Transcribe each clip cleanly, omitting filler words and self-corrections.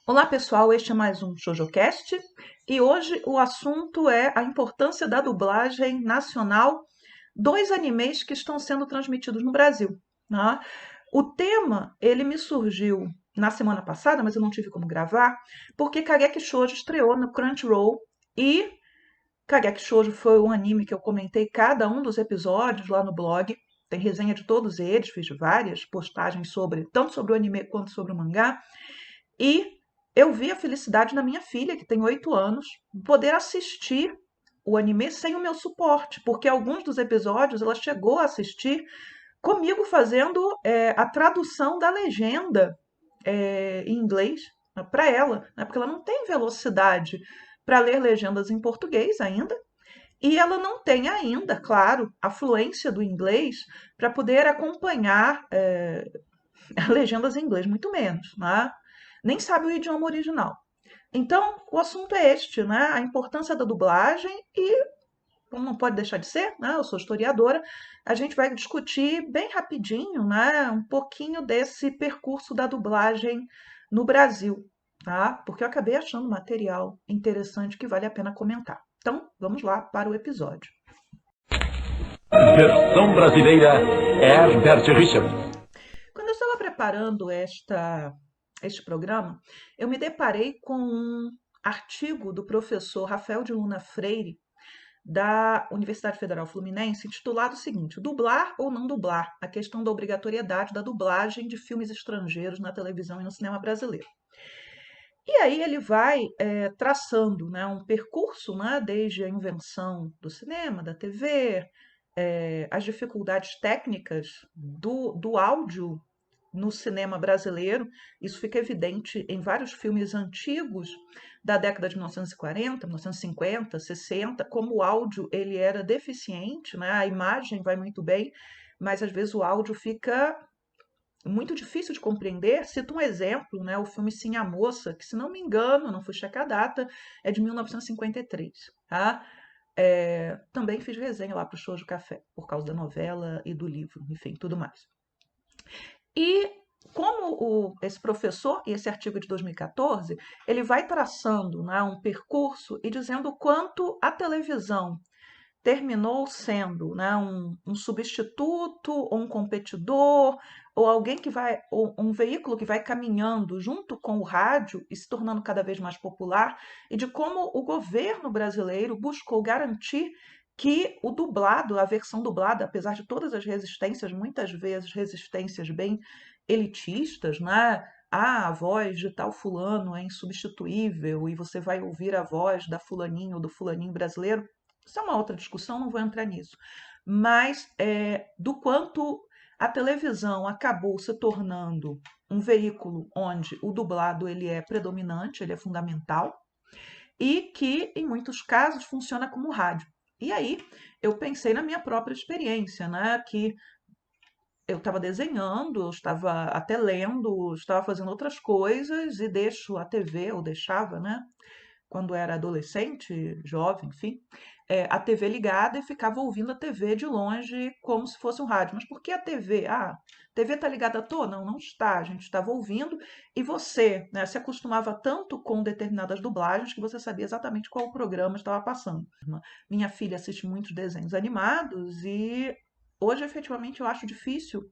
Olá pessoal, este é mais um ShojoCast e hoje o assunto é a importância da dublagem nacional dos animes que estão sendo transmitidos no Brasil, né? O tema, ele me surgiu na semana passada, mas eu não tive como gravar, porque Kageki Shoujo estreou no Crunchyroll e Kageki Shoujo foi um anime que eu comentei cada um dos episódios lá no blog. Tem resenha de todos eles, fiz várias postagens tanto sobre o anime quanto sobre o mangá. E eu vi a felicidade da minha filha, que tem 8 anos, poder assistir o anime sem o meu suporte, porque alguns dos episódios ela chegou a assistir comigo fazendo a tradução da legenda em inglês para ela, né, porque ela não tem velocidade para ler legendas em português ainda, e ela não tem ainda, claro, a fluência do inglês para poder acompanhar legendas em inglês, muito menos, né? Nem sabe o idioma original. Então, o assunto é este, né? A importância da dublagem e, como não pode deixar de ser, né? Eu sou historiadora, a gente vai discutir bem rapidinho, né? Um pouquinho desse percurso da dublagem no Brasil, tá? Porque eu acabei achando material interessante que vale a pena comentar. Então, vamos lá para o episódio. Versão brasileira, Herbert Richards. Quando eu estava preparando este programa, eu me deparei com um artigo do professor Rafael de Luna Freire, da Universidade Federal Fluminense, intitulado o seguinte: Dublar ou não dublar? A questão da obrigatoriedade da dublagem de filmes estrangeiros na televisão e no cinema brasileiro. E aí ele vai traçando, né, um percurso, né, desde a invenção do cinema, da TV, as dificuldades técnicas do áudio no cinema brasileiro. Isso fica evidente em vários filmes antigos da década de 1940, 1950, 60, como o áudio ele era deficiente, né? A imagem vai muito bem, mas às vezes o áudio fica muito difícil de compreender. Cito um exemplo, né? O filme Sim a Moça, que se não me engano, não fui checar a data, é de 1953, tá? Também fiz resenha lá para o Shoujo Café, por causa da novela e do livro, enfim, tudo mais. E como esse professor, e esse artigo de 2014, ele vai traçando, né, um percurso e dizendo o quanto a televisão terminou sendo, né, um substituto, ou um competidor, ou alguém que vai, ou um veículo que vai caminhando junto com o rádio e se tornando cada vez mais popular, e de como o governo brasileiro buscou garantir que o dublado, a versão dublada, apesar de todas as resistências, muitas vezes resistências bem elitistas, né? Ah, a voz de tal fulano é insubstituível e você vai ouvir a voz da fulaninha ou do fulaninho brasileiro. Isso é uma outra discussão, não vou entrar nisso. Mas do quanto a televisão acabou se tornando um veículo onde o dublado ele é predominante, ele é fundamental, e que, em muitos casos, funciona como rádio. E aí eu pensei na minha própria experiência, né? Que eu estava desenhando, eu estava até lendo, estava fazendo outras coisas e deixo a TV, ou deixava, né? Quando era adolescente, jovem, enfim, a TV ligada e ficava ouvindo a TV de longe como se fosse um rádio. Mas por que a TV? Ah, a TV está ligada à toa? Não, não está. A gente estava ouvindo e você, né, se acostumava tanto com determinadas dublagens que você sabia exatamente qual programa estava passando. Minha filha assiste muitos desenhos animados e hoje, efetivamente, eu acho difícil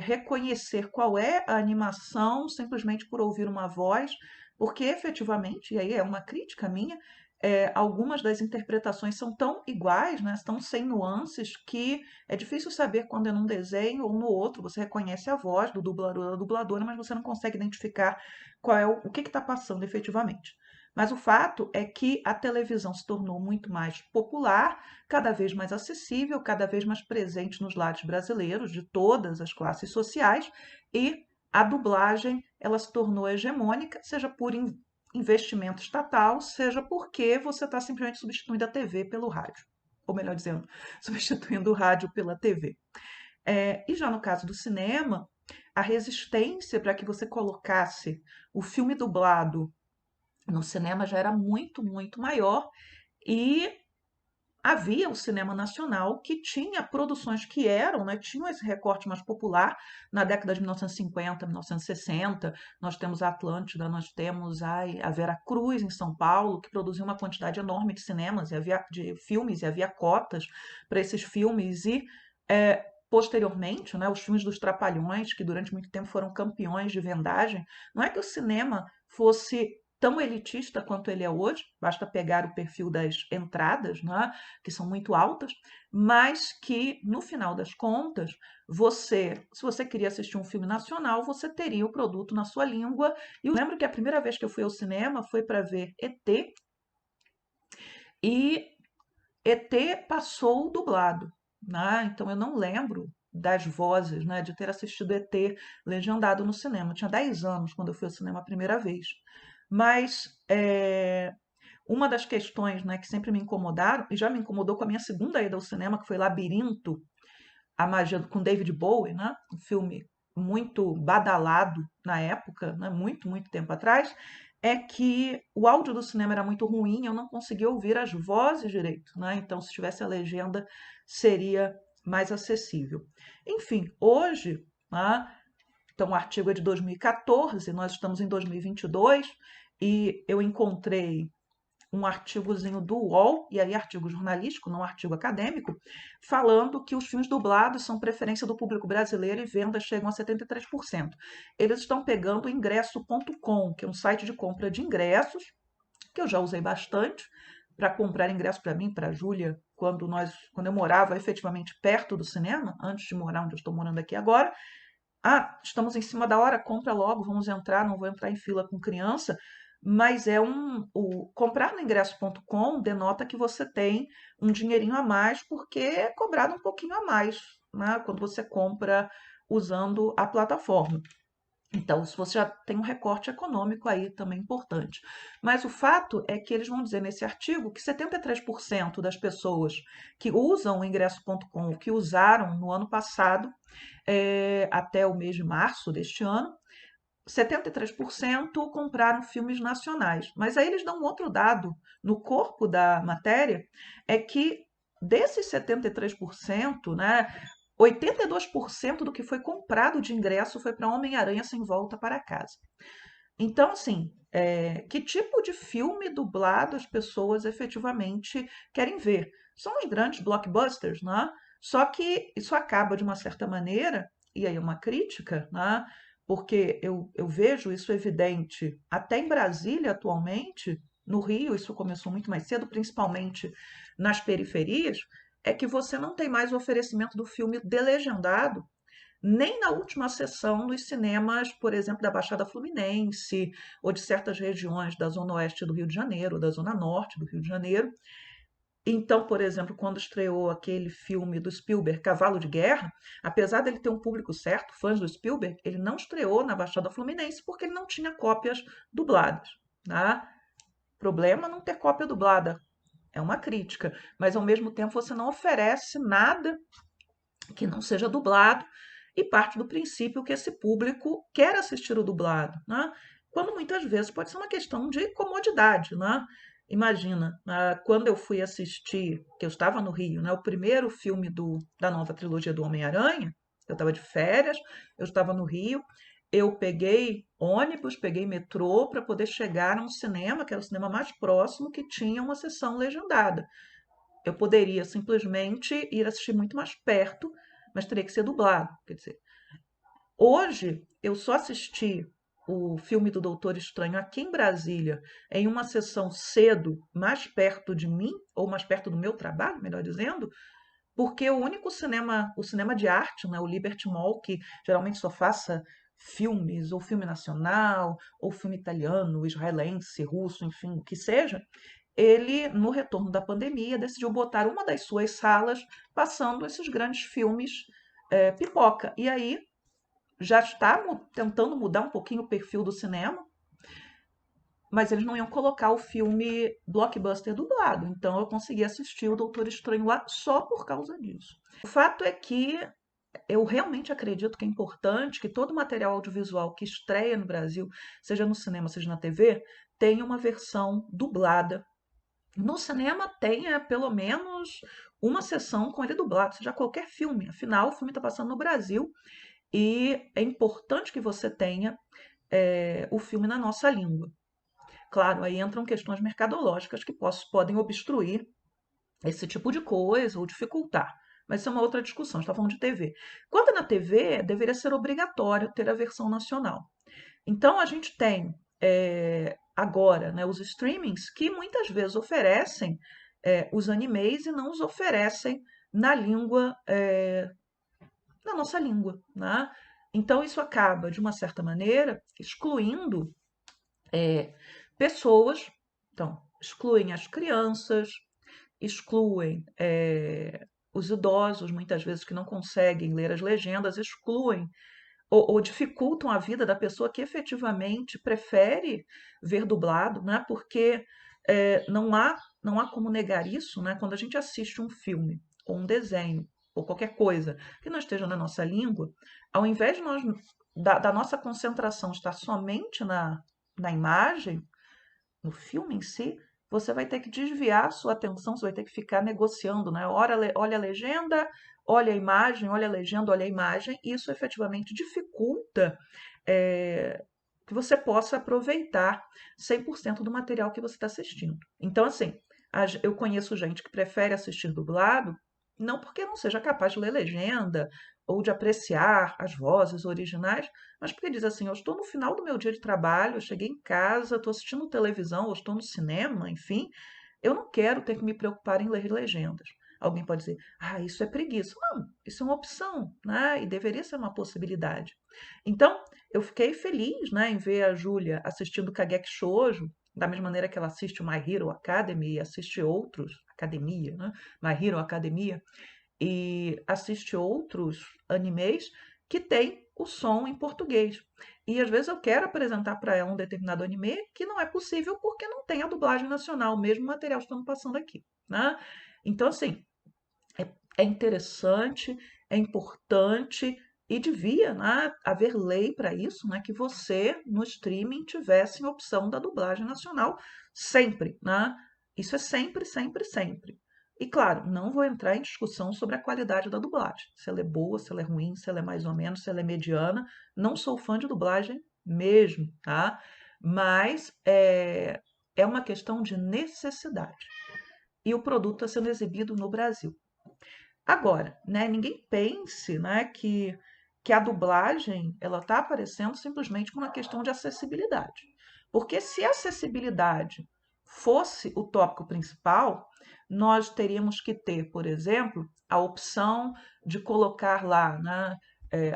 reconhecer qual é a animação simplesmente por ouvir uma voz, porque efetivamente, e aí é uma crítica minha, algumas das interpretações são tão iguais, né, tão sem nuances, que é difícil saber quando é num desenho ou no outro. Você reconhece a voz do dublador ou da dubladora, mas você não consegue identificar qual é o que está passando efetivamente. Mas o fato é que a televisão se tornou muito mais popular, cada vez mais acessível, cada vez mais presente nos lares brasileiros, de todas as classes sociais, e a dublagem ela se tornou hegemônica, seja por investimento estatal, seja porque você está simplesmente substituindo a TV pelo rádio. Ou melhor dizendo, substituindo o rádio pela TV. E já no caso do cinema, a resistência para que você colocasse o filme dublado no cinema já era muito, muito maior, e havia o cinema nacional que tinha produções que eram, né, tinham esse recorte mais popular na década de 1950, 1960. Nós temos a Atlântida, nós temos a Vera Cruz em São Paulo, que produziu uma quantidade enorme de cinemas e havia de filmes e havia cotas para esses filmes e posteriormente, né, os filmes dos Trapalhões, que durante muito tempo foram campeões de vendagem. Não é que o cinema fosse tão elitista quanto ele é hoje, basta pegar o perfil das entradas, né, que são muito altas, mas que, no final das contas, se você queria assistir um filme nacional, você teria o produto na sua língua. E eu lembro que a primeira vez que eu fui ao cinema foi para ver ET, e ET passou dublado, né? Então eu não lembro das vozes, né, de ter assistido ET legendado no cinema. Eu tinha 10 anos quando eu fui ao cinema a primeira vez. Mas uma das questões, né, que sempre me incomodaram, e já me incomodou com a minha segunda ida ao cinema, que foi Labirinto, a magia com David Bowie, né? Um filme muito badalado na época, né? Muito, muito tempo atrás, é que o áudio do cinema era muito ruim, eu não conseguia ouvir as vozes direito, né? Então, se tivesse a legenda, seria mais acessível. Enfim, hoje, né? Então, o artigo é de 2014, nós estamos em 2022, e eu encontrei um artigozinho do UOL, e aí artigo jornalístico, não artigo acadêmico, falando que os filmes dublados são preferência do público brasileiro e vendas chegam a 73%. Eles estão pegando o ingresso.com, que é um site de compra de ingressos, que eu já usei bastante, para comprar ingresso para mim, para a Júlia, quando eu morava efetivamente perto do cinema, antes de morar onde eu estou morando aqui agora. Ah, estamos em cima da hora, compra logo, vamos entrar, não vou entrar em fila com criança. Mas comprar no ingresso.com denota que você tem um dinheirinho a mais, porque é cobrado um pouquinho a mais, né, quando você compra usando a plataforma. Então, se você já tem um recorte econômico aí também importante. Mas o fato é que eles vão dizer nesse artigo que 73% das pessoas que usam o ingresso.com, que usaram no ano passado, até o mês de março deste ano, 73% compraram filmes nacionais. Mas aí eles dão um outro dado no corpo da matéria, é que desses 73%, né, 82% do que foi comprado de ingresso foi para Homem-Aranha Sem Volta para Casa. Então, assim, que tipo de filme dublado as pessoas efetivamente querem ver? São os grandes blockbusters, né? Só que isso acaba, de uma certa maneira, e aí é uma crítica, né? Porque eu vejo isso evidente até em Brasília atualmente, no Rio isso começou muito mais cedo, principalmente nas periferias, é que você não tem mais o oferecimento do filme delegendado nem na última sessão dos cinemas, por exemplo, da Baixada Fluminense, ou de certas regiões da Zona Oeste do Rio de Janeiro, da Zona Norte do Rio de Janeiro. Então, por exemplo, quando estreou aquele filme do Spielberg, Cavalo de Guerra, apesar dele ter um público certo, fãs do Spielberg, ele não estreou na Baixada Fluminense porque ele não tinha cópias dubladas. Tá? Problema não ter cópia dublada, é uma crítica, mas ao mesmo tempo você não oferece nada que não seja dublado e parte do princípio que esse público quer assistir o dublado, né? Quando muitas vezes pode ser uma questão de comodidade, né? Imagina, quando eu fui assistir, que eu estava no Rio, né, o primeiro filme da nova trilogia do Homem-Aranha, eu estava de férias, eu estava no Rio, eu peguei ônibus, peguei metrô para poder chegar a um cinema, que era o cinema mais próximo, que tinha uma sessão legendada. Eu poderia simplesmente ir assistir muito mais perto, mas teria que ser dublado. Quer dizer, hoje eu só assisti o filme do Doutor Estranho aqui em Brasília, em uma sessão cedo, mais perto de mim, ou mais perto do meu trabalho, melhor dizendo, porque o único cinema, o cinema de arte, né, o Liberty Mall, que geralmente só faça filmes, ou filme nacional, ou filme italiano, israelense, russo, enfim, o que seja, ele, no retorno da pandemia, decidiu botar uma das suas salas passando esses grandes filmes pipoca. E aí já está tentando mudar um pouquinho o perfil do cinema, mas eles não iam colocar o filme blockbuster dublado. Então eu consegui assistir o Doutor Estranho lá só por causa disso. O fato é que eu realmente acredito que é importante que todo material audiovisual que estreia no Brasil, seja no cinema, seja na TV, tenha uma versão dublada No cinema tenha pelo menos uma sessão com ele dublado, seja qualquer filme. Afinal, o filme está passando no Brasil e é importante que você tenha o filme na nossa língua. Claro, aí entram questões mercadológicas que podem obstruir esse tipo de coisa ou dificultar. Mas isso é uma outra discussão, a gente está falando de TV. Quando é na TV, deveria ser obrigatório ter a versão nacional. Então a gente tem agora, né, os streamings que muitas vezes oferecem os animes e não os oferecem na língua, na nossa língua, né? Então isso acaba, de uma certa maneira, excluindo pessoas, então excluem as crianças, excluem os idosos, muitas vezes que não conseguem ler as legendas, excluem ou dificultam a vida da pessoa que efetivamente prefere ver dublado, né? Porque não há como negar isso, né? Quando a gente assiste um filme ou um desenho ou qualquer coisa que não esteja na nossa língua, ao invés de da nossa concentração estar somente na imagem, no filme em si, você vai ter que desviar a sua atenção, você vai ter que ficar negociando, né? Olha a legenda, olha a imagem, olha a legenda, olha a imagem. E isso efetivamente dificulta que você possa aproveitar 100% do material que você está assistindo. Então, assim, eu conheço gente que prefere assistir dublado, não porque não seja capaz de ler legenda ou de apreciar as vozes originais, mas porque diz assim: eu estou no final do meu dia de trabalho, eu cheguei em casa, estou assistindo televisão, ou estou no cinema, enfim, eu não quero ter que me preocupar em ler legendas. Alguém pode dizer: ah, isso é preguiça. Não, isso é uma opção, né? E deveria ser uma possibilidade. Então, eu fiquei feliz, né, em ver a Júlia assistindo Kageki Shoujo, da mesma maneira que ela assiste o My Hero Academy e assiste outros, academia, né? My Hero Academia, e assiste outros animes que tem o som em português. E às vezes eu quero apresentar para ela um determinado anime que não é possível porque não tem a dublagem nacional, mesmo material estando passando aqui, né? Então, assim, é interessante, é importante e devia, né, haver lei para isso, né, que você no streaming tivesse a opção da dublagem nacional sempre, né? Isso é sempre, sempre, sempre. E claro, não vou entrar em discussão sobre a qualidade da dublagem, se ela é boa, se ela é ruim, se ela é mais ou menos, se ela é mediana. Não sou fã de dublagem mesmo, tá? Mas é uma questão de necessidade. E o produto está sendo exibido no Brasil. Agora, né, ninguém pense, né, que a dublagem ela está aparecendo simplesmente por uma questão de acessibilidade. Porque se a acessibilidade fosse o tópico principal, nós teríamos que ter, por exemplo, a opção de colocar lá, né,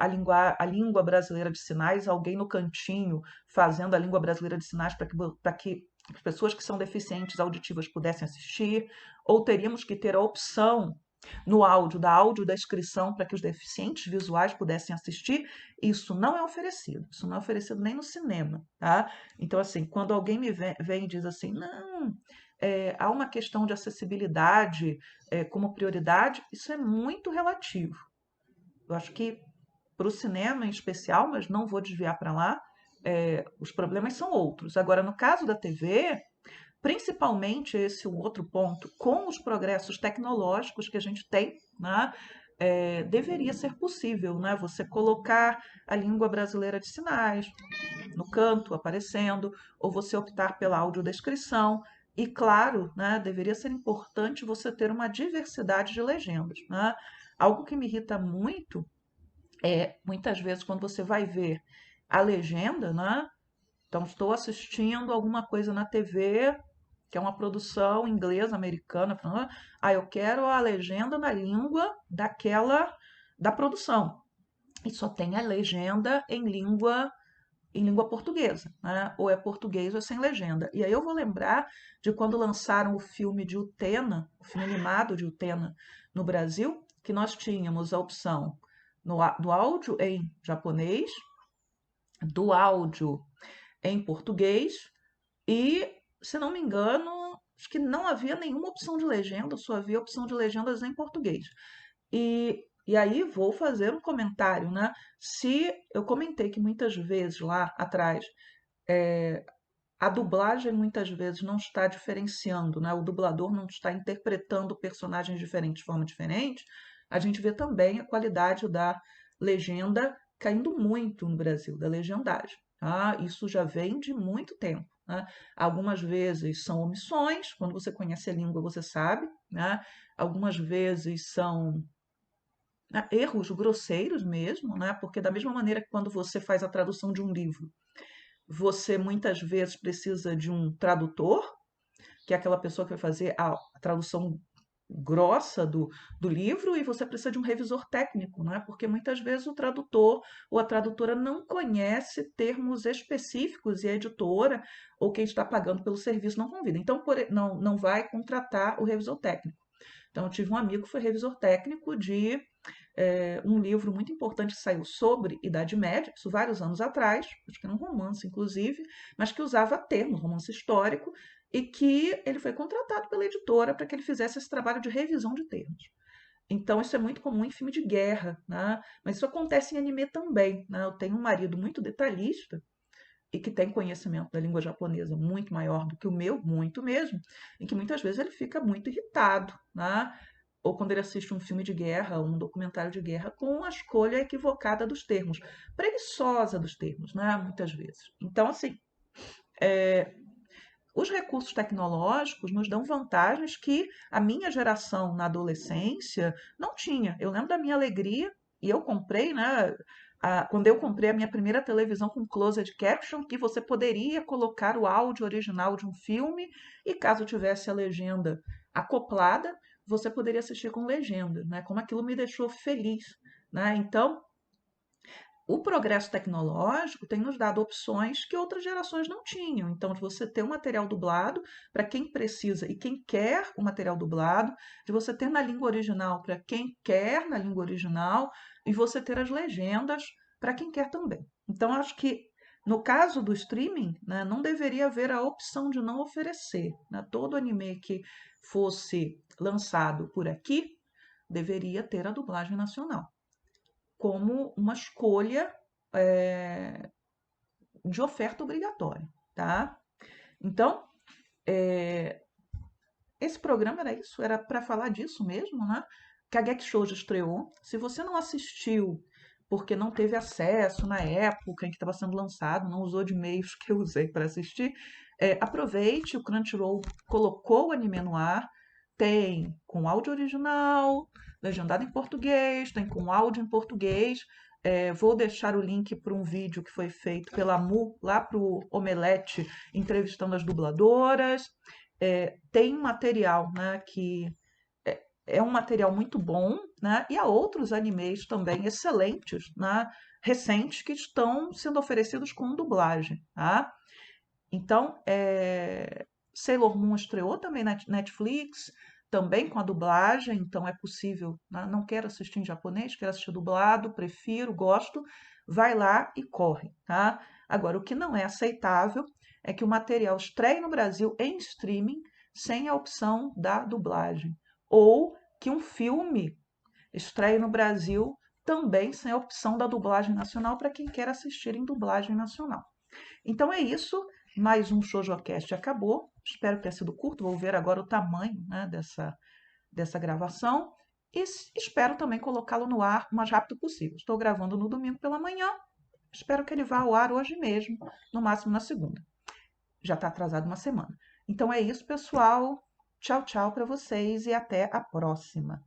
a língua brasileira de sinais, alguém no cantinho fazendo a língua brasileira de sinais para que as pessoas que são deficientes auditivas pudessem assistir, ou teríamos que ter a opção no áudio, da audiodescrição para que os deficientes visuais pudessem assistir, isso não é oferecido. Isso não é oferecido nem no cinema, tá? Então, assim, quando alguém me vem e diz assim, não, há uma questão de acessibilidade como prioridade, isso é muito relativo. Eu acho que para o cinema em especial, mas não vou desviar para lá, os problemas são outros. Agora, no caso da TV, principalmente esse outro ponto, com os progressos tecnológicos que a gente tem, né, deveria ser possível, né, você colocar a língua brasileira de sinais no canto aparecendo, ou você optar pela audiodescrição. E claro, né, deveria ser importante você ter uma diversidade de legendas. Né? Algo que me irrita muito é, muitas vezes, quando você vai ver a legenda, né? Então, estou assistindo alguma coisa na TV, que é uma produção inglesa, americana, falando, eu quero a legenda na língua da produção. E só tem a legenda em língua portuguesa, né? Ou é português ou é sem legenda. E aí eu vou lembrar de quando lançaram o filme de Utena, o filme animado de Utena no Brasil, que nós tínhamos a opção do áudio em japonês, do áudio em português e, se não me engano, acho que não havia nenhuma opção de legenda, só havia opção de legendas em português. E aí vou fazer um comentário, né? Se eu comentei que muitas vezes lá atrás a dublagem muitas vezes não está diferenciando, né? O dublador não está interpretando personagens diferentes de forma diferente, a gente vê também a qualidade da legenda caindo muito no Brasil, da legendagem. Tá? Isso já vem de muito tempo. Né? Algumas vezes são omissões, quando você conhece a língua, você sabe. Né? Algumas vezes são, né, erros grosseiros mesmo, né? Porque da mesma maneira que quando você faz a tradução de um livro, você muitas vezes precisa de um tradutor, que é aquela pessoa que vai fazer a tradução grossa do livro, e você precisa de um revisor técnico, né? Porque muitas vezes o tradutor ou a tradutora não conhece termos específicos e a editora ou quem está pagando pelo serviço não convida. Então, não vai contratar o revisor técnico. Então, eu tive um amigo que foi revisor técnico de um livro muito importante que saiu sobre Idade Média, isso vários anos atrás, acho que era um romance, inclusive, mas que usava termos, romance histórico, e que ele foi contratado pela editora para que ele fizesse esse trabalho de revisão de termos. Então, isso é muito comum em filme de guerra, né? Mas isso acontece em anime também. Né? Eu tenho um marido muito detalhista e que tem conhecimento da língua japonesa muito maior do que o meu, muito mesmo, em que muitas vezes ele fica muito irritado, né? Ou quando ele assiste um filme de guerra, um documentário de guerra, com a escolha equivocada dos termos, preguiçosa dos termos, né? Muitas vezes. Então, assim, os recursos tecnológicos nos dão vantagens que a minha geração na adolescência não tinha. Eu lembro da minha alegria, e eu comprei, né? Quando eu comprei a minha primeira televisão com closed caption, que você poderia colocar o áudio original de um filme, e caso tivesse a legenda acoplada, você poderia assistir com legenda, né? Como aquilo me deixou feliz, né? Então, o progresso tecnológico tem nos dado opções que outras gerações não tinham. Então, de você ter um material dublado para quem precisa e quem quer o material dublado, de você ter na língua original para quem quer na língua original, e você ter as legendas para quem quer também. Então, acho que no caso do streaming, né, não deveria haver a opção de não oferecer. Né? Todo anime que fosse lançado por aqui deveria ter a dublagem nacional como uma escolha é, de oferta obrigatória, tá? Então, esse programa era isso, era para falar disso mesmo, né? Que a Geek Shoujo estreou. Se você não assistiu porque não teve acesso na época em que estava sendo lançado, não usou de meios que eu usei para assistir, aproveite, o Crunchyroll colocou o anime no ar, tem com áudio original, legendado em português, tem com áudio em português. Vou deixar o link para um vídeo que foi feito pela Mu, lá para o Omelete, entrevistando as dubladoras. Tem material, né, que é um material muito bom, né, e há outros animes também excelentes, né, recentes, que estão sendo oferecidos com dublagem. Tá? Então, Sailor Moon estreou também na Netflix, também com a dublagem, então é possível. Né? Não quero assistir em japonês, quero assistir dublado, prefiro, gosto. Vai lá e corre, tá? Agora, o que não é aceitável é que o material estreie no Brasil em streaming sem a opção da dublagem. Ou que um filme estreie no Brasil também sem a opção da dublagem nacional para quem quer assistir em dublagem nacional. Então é isso, mais um ShojoCast acabou. Espero que tenha sido curto, vou ver agora o tamanho, né, dessa gravação e espero também colocá-lo no ar o mais rápido possível. Estou gravando no domingo pela manhã, espero que ele vá ao ar hoje mesmo, no máximo na segunda. Já está atrasado uma semana. Então é isso, pessoal. Tchau, tchau para vocês e até a próxima.